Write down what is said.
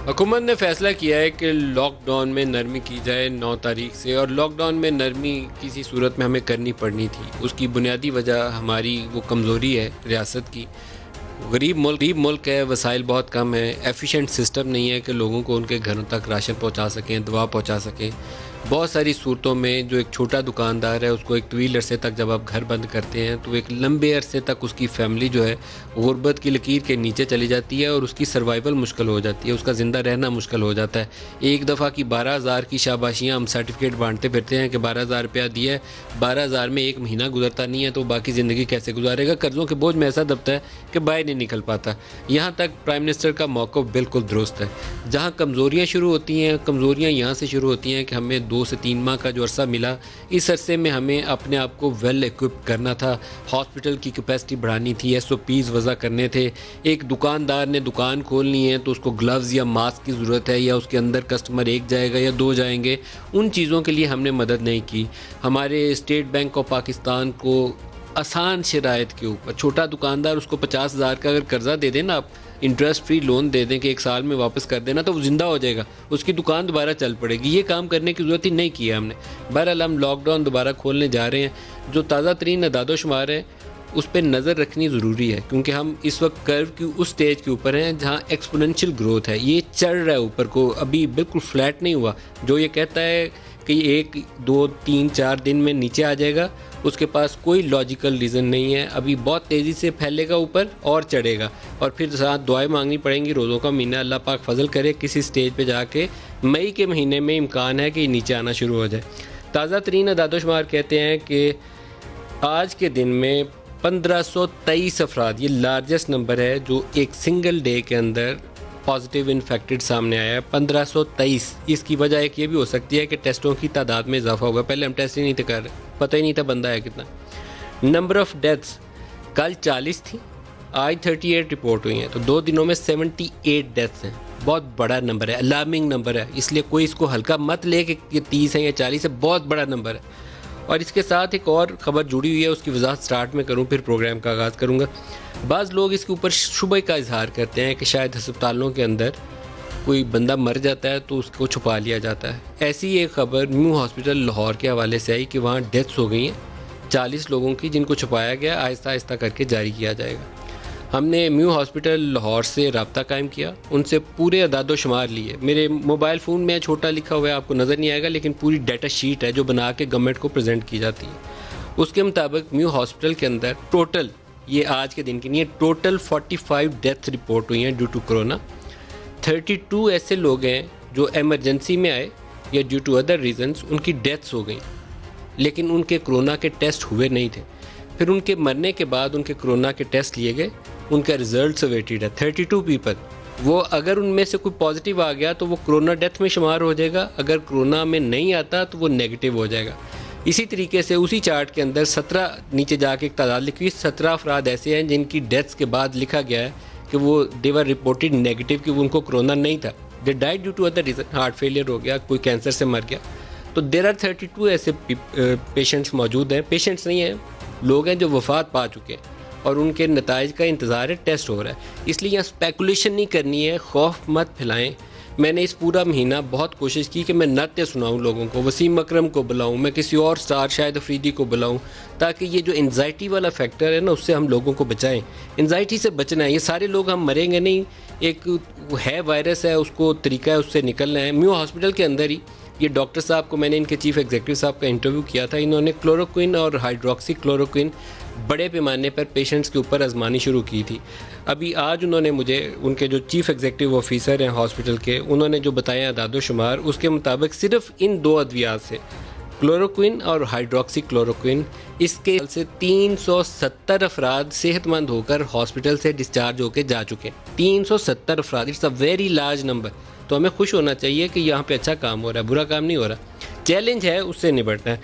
حکومت نے فیصلہ کیا ہے کہ لاک ڈاؤن میں نرمی کی جائے 9 تاریخ سے، اور لاک ڈاؤن میں نرمی کسی صورت میں ہمیں کرنی پڑنی تھی۔ اس کی بنیادی وجہ ہماری وہ کمزوری ہے ریاست کی۔ غریب ملک ہے، وسائل بہت کم ہیں، ایفیشینٹ سسٹم نہیں ہے کہ لوگوں کو ان کے گھروں تک راشن پہنچا سکیں، دوا پہنچا سکیں۔ بہت ساری صورتوں میں جو ایک چھوٹا دکاندار ہے اس کو ایک طویل عرصے تک جب آپ گھر بند کرتے ہیں تو ایک لمبے عرصے تک اس کی فیملی جو ہے غربت کی لکیر کے نیچے چلی جاتی ہے، اور اس کی سروائیول مشکل ہو جاتی ہے، اس کا زندہ رہنا مشکل ہو جاتا ہے۔ ایک دفعہ کی 12,000 کی شاباشیاں ہم سرٹیفکیٹ بانٹتے پھرتے ہیں کہ 12,000 روپیہ دیا ہے، 12,000 میں ایک مہینہ گزرتا نہیں ہے تو باقی زندگی کیسے گزارے گا؟ قرضوں کے بوجھ میں ایسا دبتا ہے کہ باہر نہیں نکل پاتا۔ یہاں تک پرائم منسٹر کا موقف بالکل درست ہے۔ جہاں کمزوریاں شروع ہوتی ہیں، کمزوریاں یہاں سے شروع ہوتی ہیں کہ ہمیں 2 سے 3 ماہ کا جو عرصہ ملا، اس عرصے میں ہمیں اپنے آپ کو ویل ایکوپ کرنا تھا، ہاسپٹل کی کیپیسٹی بڑھانی تھی، SOPs وضع کرنے تھے۔ ایک دکاندار نے دکان کھولنی ہے تو اس کو گلوز یا ماسک کی ضرورت ہے، یا اس کے اندر کسٹمر 1 جائے گا یا 2 جائیں گے، ان چیزوں کے لیے ہم نے مدد نہیں کی۔ ہمارے اسٹیٹ بینک آف پاکستان کو آسان شرائط کے اوپر، چھوٹا دکاندار اس کو 50,000 کا اگر قرضہ دے دیں نا، آپ انٹرسٹ فری لون دے دیں کہ 1 سال میں واپس کر دینا، تو وہ زندہ ہو جائے گا، اس کی دکان دوبارہ چل پڑے گی۔ یہ کام کرنے کی ضرورت ہی نہیں کیا ہم نے۔ بہرحال ہم لاک ڈاؤن دوبارہ کھولنے جا رہے ہیں۔ جو تازہ ترین اعداد و شمار ہیں اس پہ نظر رکھنی ضروری ہے، کیونکہ ہم اس وقت کرو کی اس سٹیج کے اوپر ہیں جہاں ایکسپوننشل گروتھ ہے، یہ چڑھ رہا ہے اوپر کو، ابھی بالکل فلیٹ نہیں ہوا۔ جو یہ کہتا ہے کہ 1 2 3 4 دن میں نیچے آ جائے گا، اس کے پاس کوئی لاجیکل ریزن نہیں ہے۔ ابھی بہت تیزی سے پھیلے گا اوپر اور چڑھے گا، اور پھر ساتھ دعائیں مانگنی پڑیں گی۔ روزوں کا مہینہ، اللہ پاک فضل کرے کسی سٹیج پہ جا کے مئی کے مہینے میں امکان ہے کہ یہ نیچے آنا شروع ہو جائے۔ تازہ ترین اعداد و شمار کہتے ہیں کہ آج کے دن میں 1523 افراد، یہ لارجسٹ نمبر ہے جو ایک سنگل ڈے کے اندر پازیٹیو انفیکٹڈ سامنے آیا ہے، 1523۔ اس کی وجہ ایک یہ بھی ہو سکتی ہے کہ ٹیسٹوں کی تعداد میں اضافہ ہوگا، پہلے ہم ٹیسٹ ہی نہیں تھے کر رہے، پتہ ہی نہیں تھا بندہ ہے کتنا۔ نمبر آف ڈیتھس کل 40 تھی، آج 38 رپورٹ ہوئی ہیں، تو 2 دنوں میں 78 ڈیتھس ہیں۔ بہت بڑا نمبر ہے، الارمنگ نمبر ہے، اس لیے کوئی اس کو ہلکا مت لے کہ یہ 30 ہے یا 40 ہے، بہت بڑا نمبر ہے۔ اور اس کے ساتھ ایک اور خبر جڑی ہوئی ہے، اس کی وضاحت سٹارٹ میں کروں پھر پروگرام کا آغاز کروں گا۔ بعض لوگ اس کے اوپر شبہ کا اظہار کرتے ہیں کہ شاید ہسپتالوں کے اندر کوئی بندہ مر جاتا ہے تو اس کو چھپا لیا جاتا ہے۔ ایسی ایک خبر نیو ہاسپٹل لاہور کے حوالے سے آئی کہ وہاں ڈیتھس ہو گئی ہیں 40 لوگوں کی، جن کو چھپایا گیا، آہستہ آہستہ کر کے جاری کیا جائے گا۔ ہم نے نیو ہاسپٹل لاہور سے رابطہ قائم کیا، ان سے پورے اعداد و شمار لیے۔ میرے موبائل فون میں چھوٹا لکھا ہوا ہے، آپ کو نظر نہیں آئے گا، لیکن پوری ڈیٹا شیٹ ہے جو بنا کے گورنمنٹ کو پریزنٹ کی جاتی ہے۔ اس کے مطابق نیو ہاسپٹل کے اندر ٹوٹل، یہ آج کے دن کی نہیں ہے، ٹوٹل 45 ڈیتھ رپورٹ ہوئی ہیں ڈیو ٹو کرونا۔ 32 ایسے لوگ ہیں جو ایمرجنسی میں آئے یا ڈیو ٹو ادر ریزنز ان کی ڈیتھس ہو گئیں، لیکن ان کے کرونا کے ٹیسٹ ہوئے نہیں تھے۔ پھر ان کے مرنے کے بعد ان کے کرونا کے ٹیسٹ لیے گئے، ان کا ریزلٹس اویٹیڈ ہے۔ 32 پیپل، وہ اگر ان میں سے کوئی پازیٹیو آ گیا تو وہ کرونا ڈیتھ میں شمار ہو جائے گا، اگر کرونا میں نہیں آتا تو وہ نیگیٹو ہو جائے گا۔ اسی طریقے سے اسی چارٹ کے اندر 17 نیچے جا کے ایک تعداد لکھی ہوئی، 17 افراد ایسے ہیں جن کی ڈیتھس کے بعد لکھا گیا ہے کہ وہ دے ور رپورٹڈ نیگیٹو، کہ ان کو کرونا نہیں تھا، they died due to other reason, heart failure ہو گیا، کوئی کینسر سے مر گیا۔ تو دیر آر 32 ایسے پیشنٹس موجود ہیں، پیشنٹس نہیں ہیں، لوگ ہیں جو وفات پا چکے ہیں، اور ان کے نتائج کا انتظار ہے، ٹیسٹ ہو رہا ہے۔ اس لیے یہاں اسپیکولیشن نہیں کرنی ہے، خوف مت پھیلائیں۔ میں نے اس پورا مہینہ بہت کوشش کی کہ میں نعتیں سناؤں لوگوں کو، وسیم اکرم کو بلاؤں، میں کسی اور سٹار شاہد افریدی کو بلاؤں، تاکہ یہ جو انزائٹی والا فیکٹر ہے نا، اس سے ہم لوگوں کو بچائیں۔ انزائٹی سے بچنا ہے، یہ سارے لوگ ہم مریں گے نہیں، ایک ہے وائرس ہے، اس کو طریقہ ہے اس سے نکلنا ہے۔ نیو ہاسپٹل کے اندر ہی یہ ڈاکٹر صاحب کو میں نے ان کے چیف ایگزیکٹو صاحب کا انٹرویو کیا تھا، انہوں نے کلوروکوئن اور ہائیڈروکسی کلوروکوئن بڑے پیمانے پر پیشنٹس کے اوپر آزمانی شروع کی تھی۔ ابھی آج انہوں نے مجھے، ان کے جو چیف ایگزیکٹو آفیسر ہیں ہاسپٹل کے، انہوں نے جو بتایا اعداد و شمار، اس کے مطابق صرف ان 2 ادویات سے، کلوروکوئن اور ہائیڈروکسی کلوروکوئن، اس کے سے 370 افراد صحت مند ہو کر ہاسپٹل سے ڈسچارج ہو کے جا چکے ہیں۔ 370 افراد، it's a very large number. تو ہمیں خوش ہونا چاہیے کہ یہاں پہ اچھا کام ہو رہا ہے، برا کام نہیں ہو رہا۔ چیلنج ہے اس سے نبٹنا ہے۔